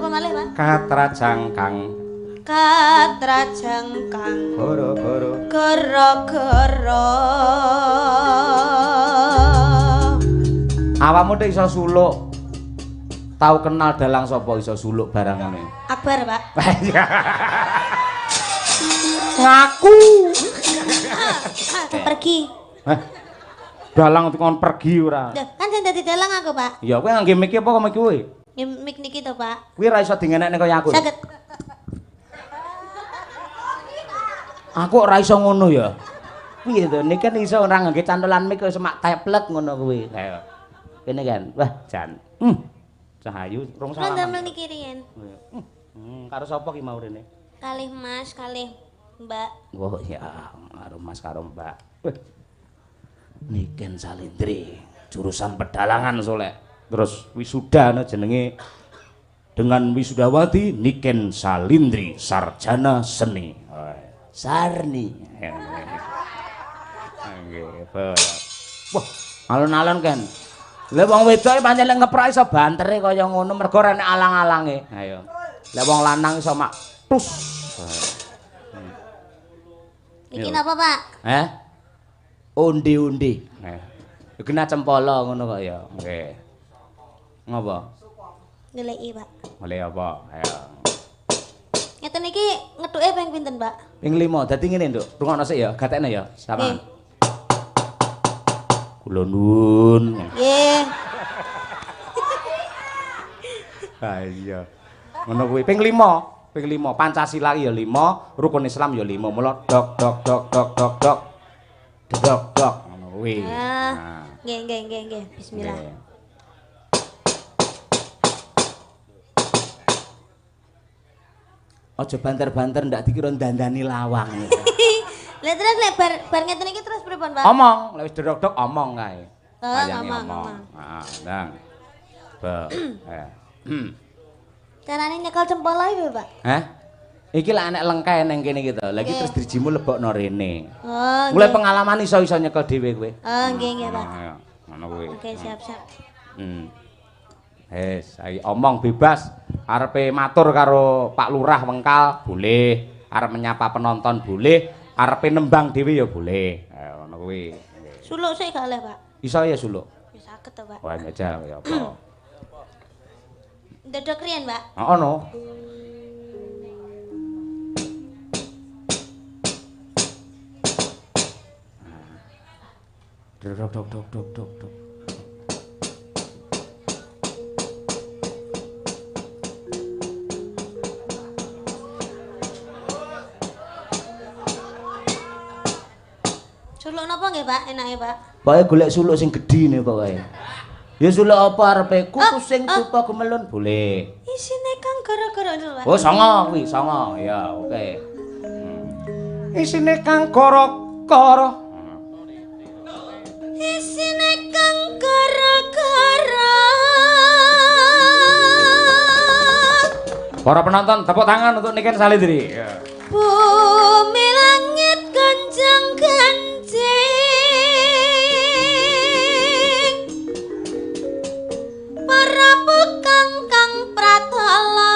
apa malih, Pak? Katrajangkang. Katrajangkang. Goro-goro. Gara-gara. Awakmu nek iso suluk. Tahu kenal dalang sapa iso suluk barangane? Akbar, Pak. Ngaku. Pergi. Dalang kon pergi ora. Loh, kan sing dadi dalang aku, Pak. Ya kowe ngangge mic apa kok mic kowe? Ya mik niki to, Pak. Kuwi ora iso dingenekne kaya aku. Saged. Aku ora iso ngono ya. Piye to? Nek kan iso ora ngangge cantolan mic kok semak teplek ngono kuwi. Ayo. Kene kan. Wah, jan. Cahayu rong salah. Kan damel niki riyen. Karo sapa ki mau rene? Kalih Mas, kalih Mbak. Oh ya, karo Mas karo Mbak. Niken Salindri, jurusan pedalangan soleh. Terus wisuda jenenge dengan wisudawati Niken Salindri, sarjana seni. Sarni. Wah, alon-alon kan. Lah wong wedoke pancen lek ngeprak iso bantere kaya ngono mergo rene alang-alange. Ayo. Lah wong lanang iso mak tus. Niki napa, Pak? Undi-undi. Kena cempala ngono kok ya. Nggih. Ngapa? Ngeleki, Pak. Oleh apa? Ayo. Ngeten iki ngethuke ping pinten, Pak? Ping 5. Dadi ngene, Nduk. Rungokno sik ya, gatekne ya. Sama. Kula nuwun. Nggih. Ha iya. Ngono kuwi ping 5. Ping 5. Pancasila ya 5, rukun Islam ya 5. Mula dok dok dok dok dok dok. Dok dok ngono kuwi. Nggih. Bismillah. Aja banter-banter ndak dikira dandani lawang. Lah terus lek bar ngeten iki terus pripun, Pak? Omong, lek wis dok-dok omong kae. Ngomong. Ndang. Carane nyekel cempala iki, Pak? Iki lek anek lengkae nang kene iki to. Lah iki terus drijimu lebokno rene. Oh. Mulai pengalaman iso nyekel dhewe kowe. Oh, nggih, Pak. Ngono kuwi. Oke, siap-siap. Saiki omong bebas. Arepe matur karo Pak Lurah Wengkal boleh, arep menyapa penonton boleh, arepe nembang dhewe ya boleh. Ngono kuwi. Suluk sik gak oleh, Pak? Iso ya suluk. Ya saged to, Pak. Wah, njajal ya apa. Ndodok riyen, Pak? Heeh no. Dok. Suluk napa nggih, Pak? Enake, Pak? Pokoke golek suluk sing gedhi ne pokoke. Ya suluk apa arepe kuku sing tupa gemelun boleh. Isine kang gara-gara itu, Pak. Oh, songo kuwi, songo. Ya, oke. Isine kang gara-gara. Isine kang gara-gara. Para penonton, tepuk tangan untuk Niken Salindri. Ya. Bumi langit gonjang-ganjing. Para pekang kang pratala.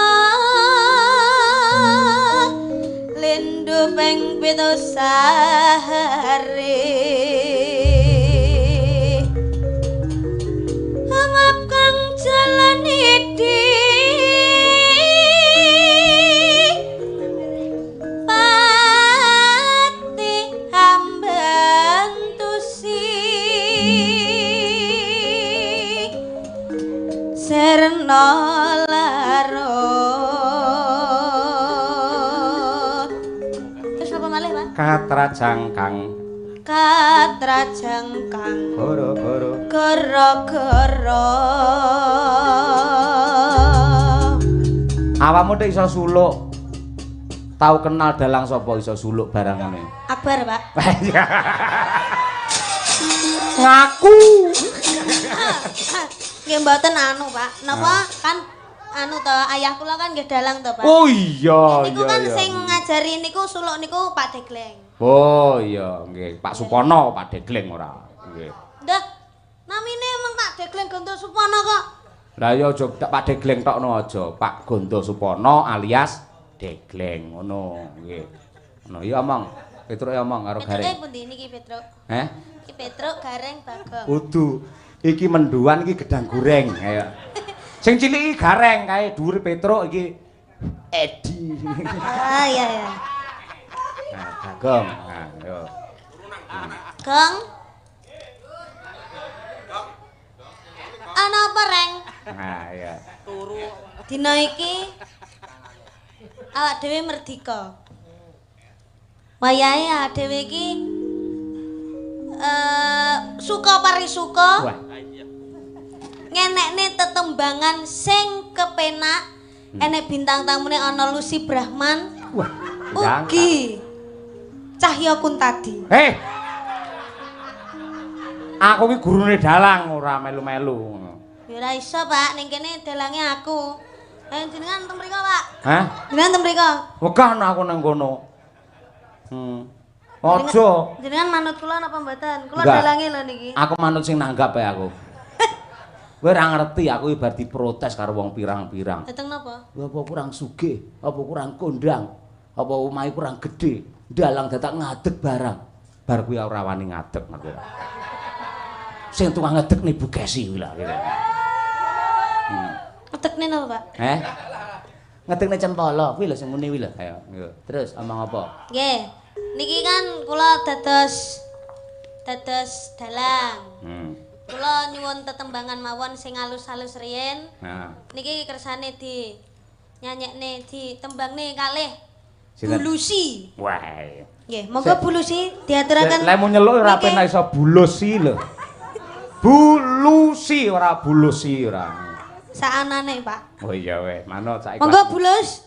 Lindu ping pitu sahari. Angap kang jalan idi. Serna larut. Terus apa malih, Pak? Katrajangkang. Katrajangkang. Goro-goro. Gara-gara. Awakmu nek iso suluk. Tahu kenal dalang sapa iso suluk barangane? Akbar, Pak. Ngaku. Nggih mboten anu, Pak. Napa kan anu to ayah kula kan nggih dalang to, Pak. Oh iya, Niku kan sing ngajari niku suluk niku Pak Degleng. Oh iya, nggih. Pak Supono, Pak Degleng ora. Nggih. Ndah, namine emang Pak Degleng Gonto Supono kok. Lah ya aja Pak Degleng tokno aja, Pak Gondo Supono alias Degleng ngono nggih. Ngono ya omong. Petruk ya omong karo Gareng. Petruk pundi niki Petruk? Heh? Iki Petruk Gareng Bagong. Kudu. Iki menduan iki gedang goreng kaya. Sing cilik iki Gareng kae dhuwur Petruk iki Edi. Ah iya ya. Nah, Bagong. Nah, yo. Gong. Ana apa, Reng? Nah, iya. Dina iki awak dhewe merdika. Wayahe awak dhewe iki suka parisuka. Wah. Ngenekne tetembangan sing kepenak. Enek bintang tamune ana Lucy Brahman. Wah. Ugi Cahya Kuntadi. Hei. Aku ki gurune dalang ora melu-melu. Ya ora iso, Pak. Ning kene dalange aku. Jenengan teng mriko, Pak. Hah? Jenengan teng mriko. Wekan aku nang kono. Aja. Jenengan manut kula napa mboten? Kula Enggak. dalange lho niki. Aku manut sing nanggap ae aku. Kowe ora ngerti aku ibar diprotes karo wong pirang-pirang. Dateng napa? Apa kurang sugih, apa kurang kondang, apa omahe kurang gedhe, dalang dadak ngadeg barang. Bar kuwi ora wani ngadeg aku. Sing tukang ngedeg nih Bu Kesi kuwi lah kira. Ngetekne napa, Pak? Ngedekne cempala kuwi lho sing muni kuwi lho. Ayo, terus omong apa? Nggih. Niki kan kula dados dalang. Kula nyuwun tetembangan mawon sing alus-alus riyen. Nah. Niki kersane di nyanyekne di tembangne kalih Sinten? Bulusi. Wah. Nggih, monggo Bulusi diaturaken. Lek mau nyeluk ora niki. penak iso bulusi lho. Bulusi ora bulusi ora. Saanane, Pak. Oh iya weh, manut saiki. Monggo Bulus.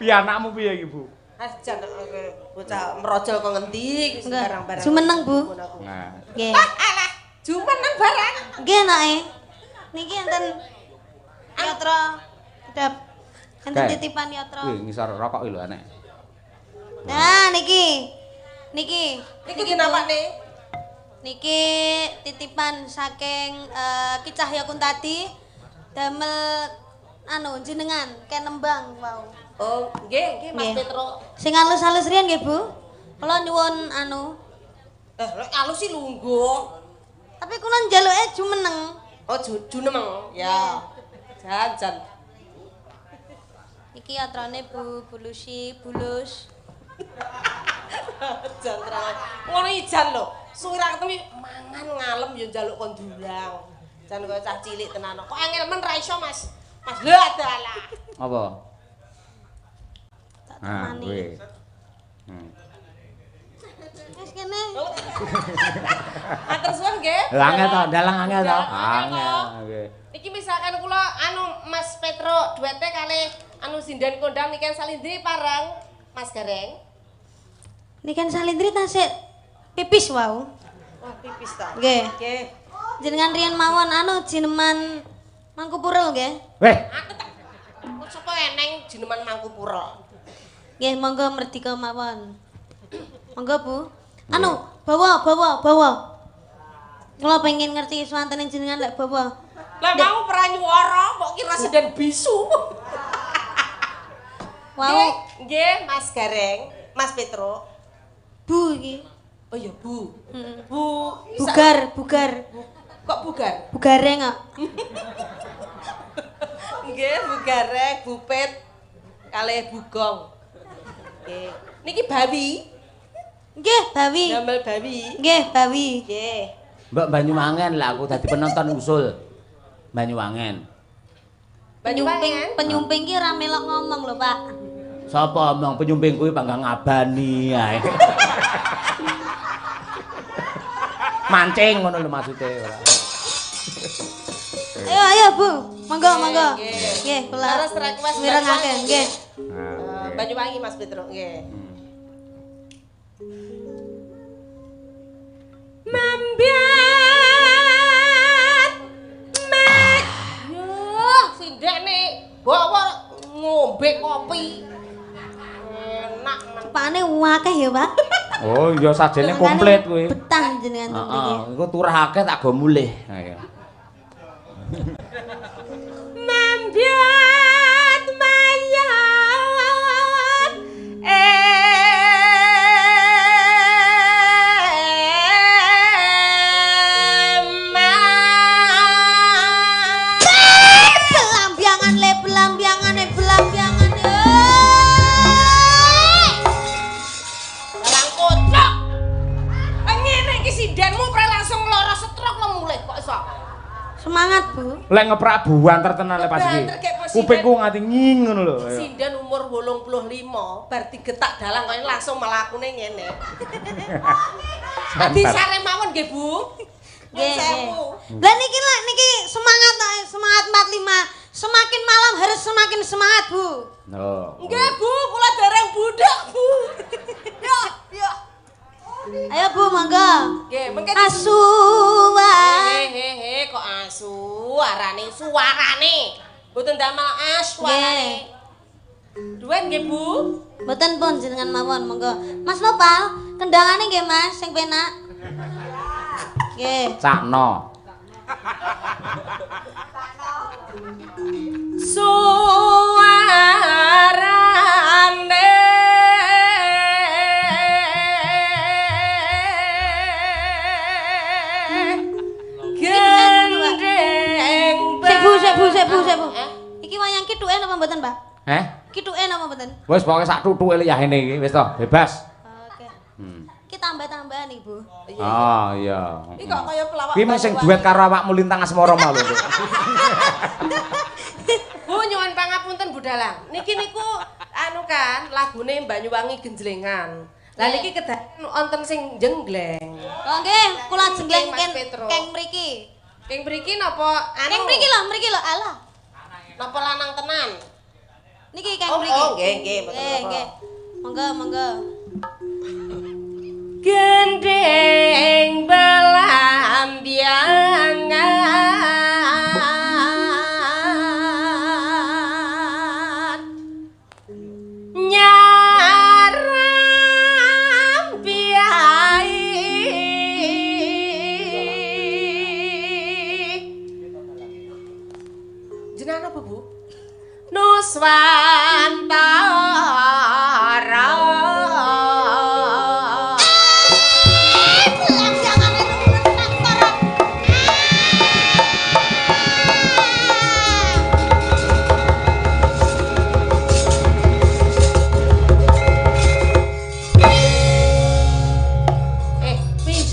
Piye anakmu piye iki, Bu? Ajan bocah merojol kok ngendi barang-barang. Jumeneng, Bu. Nah. Nggih. Alah, jumeneng barang. Nggih, nake. Niki enten yatra kedap. Enten Kae. titipan yatra. Kuwi ngisor rokok lho anek. Nah, niki. Niki. Niki napa nih? Niki titipan saking Ki Cahya Kuntadi damel anu jenengan kenembang wau. Oh, nggih, Mas Nggih. Petro. Sing halus-halus riyen nggih, Bu. Kula nyuwun anu, Lek alus sih lungguh. tapi kula njaluke jumeneng. Oh, junemeng. Ya. Jan. Iki atrane Bu Bulusi, Bulus. Jan terang. Ngono ijan lho. Suwira ketemu mangan ngalem ya njaluk kon dulang. Jan kok cah cilik tenan. Kok angel men ra iso, Mas. Mas lho adalah. Apa? Tak Nah, temani. kuwi. Wis kene. Matur suwun nggih. Lah angel to, dalang angel to. Angel. Angel. Nggih. Iki misalkan kula anu Mas Petro duete kali anu sinden kondang niken salindri parang Mas Gareng. Niki kan salindri tasik pipis wau. Wah, pipis ta. Nggih. Nggih. Jenengan riyen mawon anu jineman Mangkupurel nggih. Weh, Aku tak kok sapa eneng jineman Mangkupura. Nggih, monggo merdika mawon. Monggo, Bu. Anu, bawa. Kula pengen ngerti swantene jenengan lek bawa. Lah mau pranyuwara mbok kira sinden bisu. Wau, Nggih, Mas Gareng, Mas Petro. Bu iki. Oh iya, Bu. Heeh. Bu Bugar. Kok bugar? Bugareng kok. Nggih, Bu Gareng, Bu Pet kalih Bugong. Nggih. Niki bawi, Nggih, Bawi. damel bawi. Nggih, Bawi. Nggih. Mbak Banyuwangen lah aku dadi penonton usul. Banyuwangen. Penyumping ki ora melok ngomong lho, Pak. Sapa omong penyumping kuwi panggang ngabani ae. Mancing ngono lho maksude ora. Ayo, Bu. Monggo. Nggih. Nggih, kula. Terus request mirengake, Banyuwangi. nggih. Banyuwangi Mas Petro, nggih. Mambiat mek. Yuh, sindekne bawa ngombe kopi. Enak men. Pakane akeh ya, Pak. Oh iya sajene komplit kuwi. Betah jenengan teng mriki. Heeh, iku turah akeh tak go mulih. Ayo. Lek ngeprak buanter tenan lek pas iki. Kupingku nganti nging ngono lho. Sindan umur 85 bar digetak dalang kaya langsung mlakune ngene. Disare mawon nggih, Bu. Nggih. Lah niki semangat 45. Semakin malam harus semakin semangat, Bu. Oh. Nggih, Bu, kula dereng budak, Bu. Yo. Ayo Bu, monggo. Nggih, mengke Asuwa. Hehehe, kok asu arane suarane. Mboten damel aswarane. Duwen nggih, Bu? Mboten pun jenengan mawon, monggo. Mas Nopal, kendangane nggih, Mas, sing penak. Nggih. Cakno. Suarane Sik Bu. Iki wayang kithuke napa mboten, Pak? Kithuke napa mboten? Wis pokoke sak thuthuke liyane iki wis to, bebas. Oke. Iki tambah-tambahan iki, Bu. Oh iya. Iki kok kaya pelawak. Ki sing duet karo awakmu Lintang Asmara mau lho. Bu nyuwun pangapunten Bu Dalang. Niki niku anu kan lagune Banyuwangi Genjlengan. Lah niki kedaden wonten sing jenggleng. Oh nggih, kula jengleng Mas Petro. keng mriki. Keng mriki napa anu? Keng mriki lho, alah. Napa lanang tenan? Niki keng Oh, mriki. oh, nggih, mboten apa. Nggih. Monggo. Gendeng belambiangan nyaram biai jenengan apa Bu? Nuswantara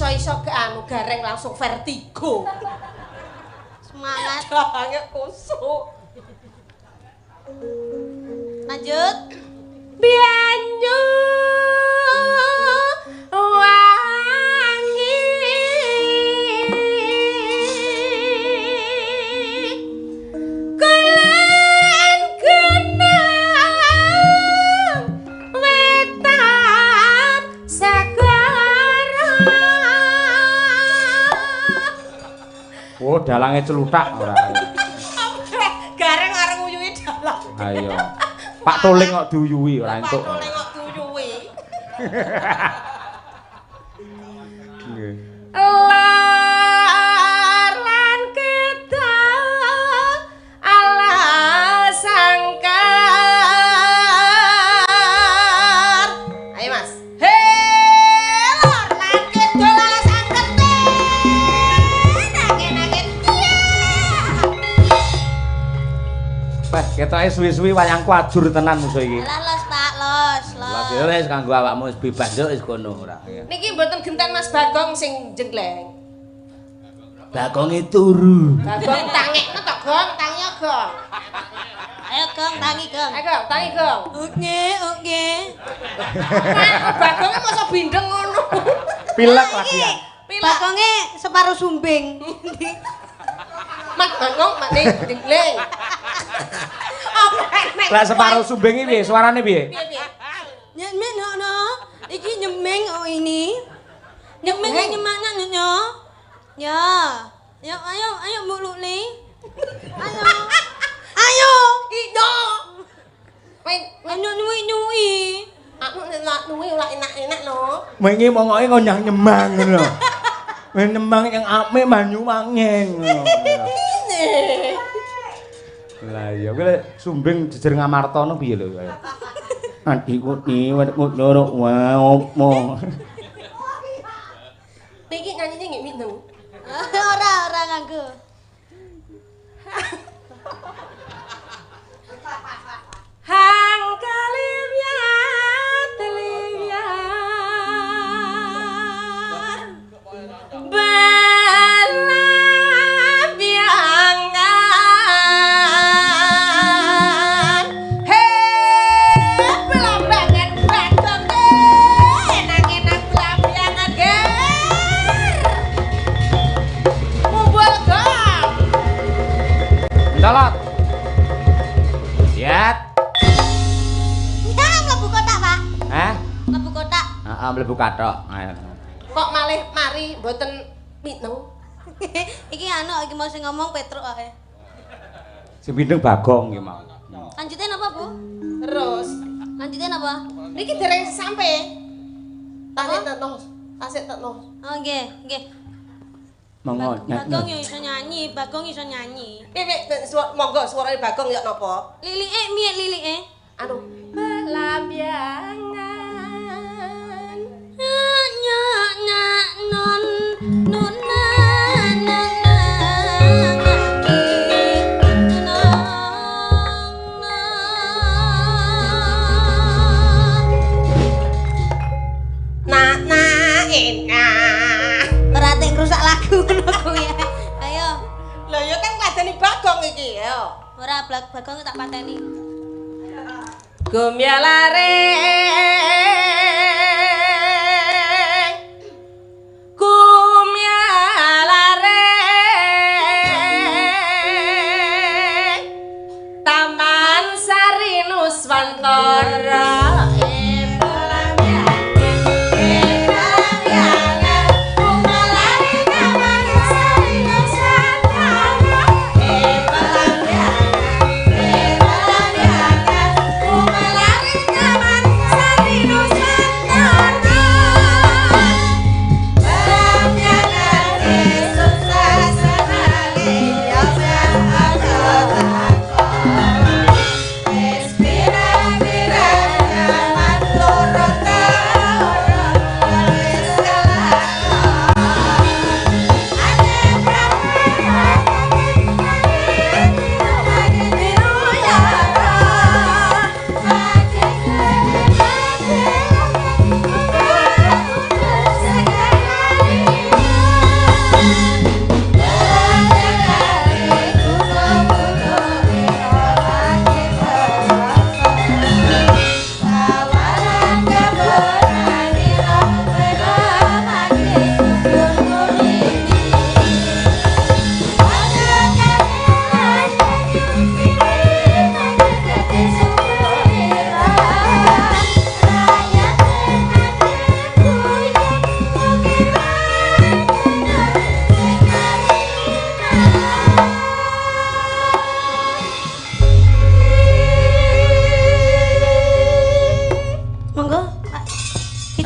iso ke anu gareng langsung vertigo. Semangat. Jangan kusuk. Lanjut. Bianyu wangi kulan kenang wetan sagara. Oh, dalange celutak ora. Gareng areng uyuhi dalang. Ayo. Pak Tuling kok diuyuhi ora entuk. Pak Tuling kok diuyuhi. Nggih. Lar lan kita ala sangkar. Ayo Mas. Hei lar lan kita ala sangkar. Nangin-nangin. Wah, ketoke suwi-suwi wayangku ajur tenan musuh iki. Alah los Pak, los. Lah wis kanggo awakmu wis bebas yo wis kono ora. Niki mboten genten Mas Bagong sing jenggleng. Bagonge turu. Bagong tangekno to, Gong, tangi Gong. Ayo Gong, tangi Gong. Ayo Gong, tangi Gong. Oke. Bagongnya masa bindeng ngono. Pilek lagi ya. Bagonge separuh sumbing. Mas Bagong nek jenggleng. Lah separuh sumbing iki piye? Suarane piye? Piye-piye? Nyemeng no. Iki nyemeng oh ini. Nyemeng nyemangnya nyo. Ya. Ya ayo muluk nih. Ayo. Ido. Main Nyui. aku nek nuwi ora enak-enak no. Wingi mongoke ngonyang nyemang ngono. Men nyemang yang apik banyu mangeng ngono. Lah iya kuwi sumbing jejer Ngamartana piye lho kaya. Adikku ni ngono wae opo. Niki nyanyine nggih mineng. Ora nganggo. Hang kalimya belambiangan Cemot. Lihat. Ya, mlebu kotak, Pak. Hah? Mlebu kotak. Heeh, mlebu kathok. Ayo. Kok malih mari mboten mineng? Iki anu iki mau sing ngomong Petruk ae. Sing pindeng Bagong iki mau. Lanjutin apa, Bu? Terus Lanjutin apa? niki dereng sampe. Tasik tekno. Tasik tekno. Oh, nggih, nggih. Monggo. Bagong yo iso nyanyi, Bagong iso nyanyi. Monggo suarane Bagong ya napa? Lilike miye lilike? Anu belambiangan. Nyak non nun Berarti rusak lagu ngono kuwi. Ayo. Lah ya kan ngladeni Bagong iki ya. Ora Bagong tak pateni. Gumyalare Taman Sari Nuswantara.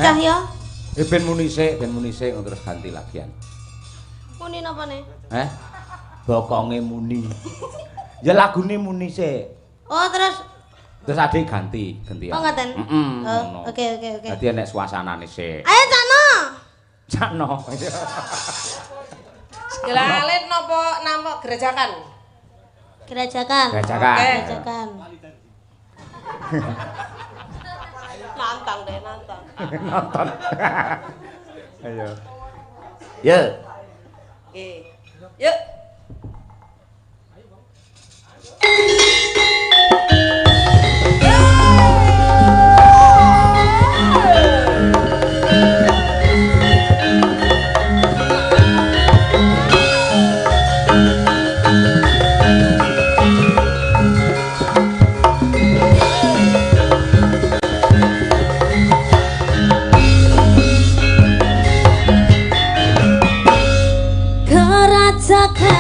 Cahya. Ben muni sik terus ganti lagian. Muni napa ne? Bokonge muni. Ya lagune muni sik. Oh, terus adik ganti, gantian. Oh, ngoten. Oh, oke. Dadi enek suasanane sik. Ayo Cakno. Cakno. Gelalit napa nama gerajakan? Gerajakan. Gerajakan. Nantang deh, nantang. Nonton. Ayo. Yuk. Yuk. Gerajakan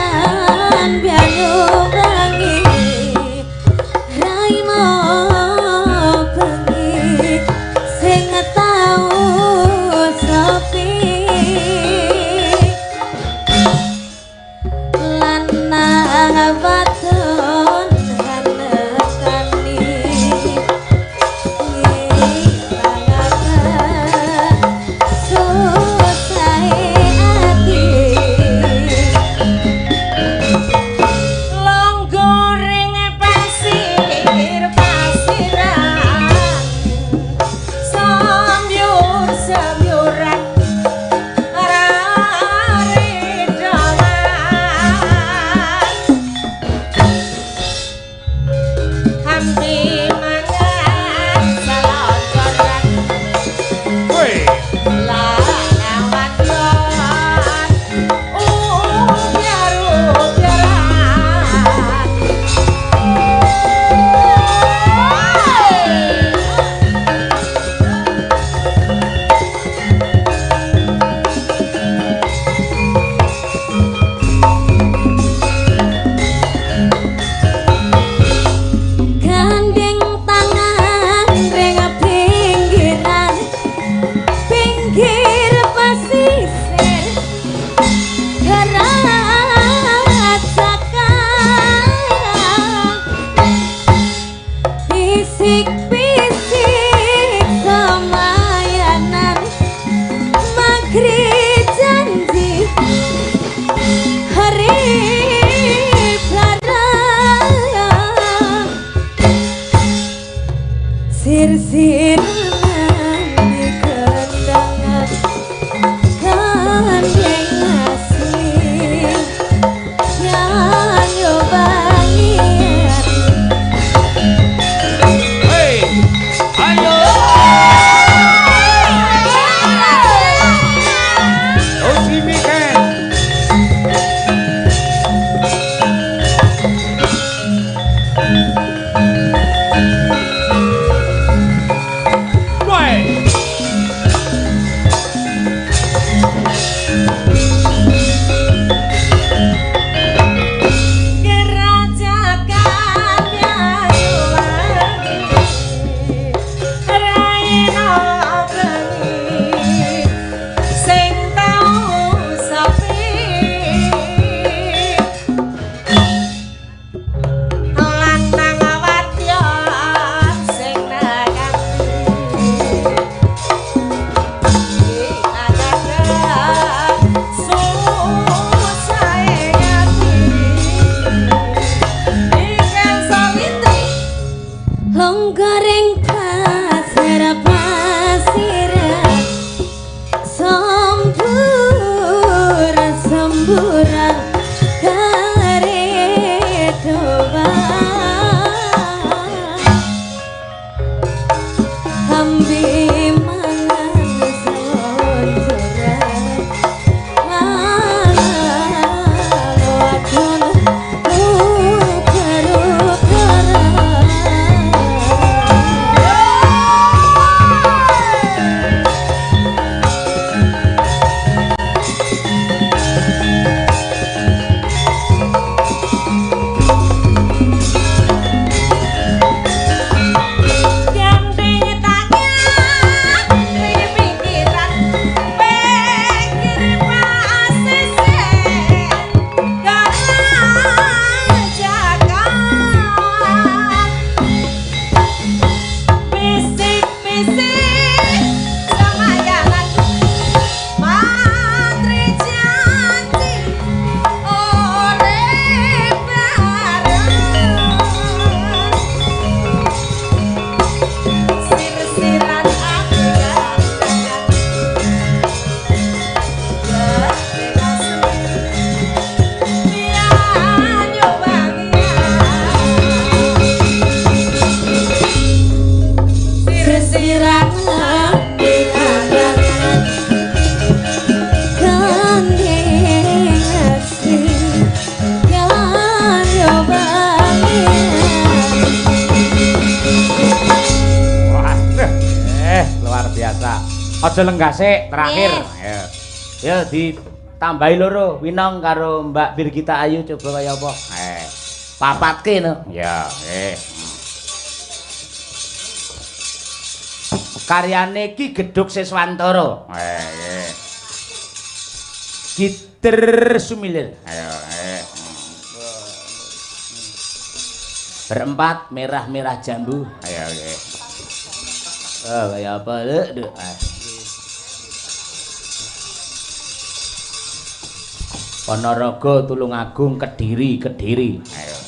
kong goreng pasir pasiran semburan Aja lenggase terakhir. Ayo. Ya ditambahi loro, Winong karo Mbak Birgita Ayu coba kaya apa? Papatke no. Ya, Karyane Ki Gedhuk Siswantara. Gider Sumilir. Ayo, Berempat merah-merah jambu. Ayo, kaya apa lho? Ponorogo, Tulungagung, Kediri. Ayo.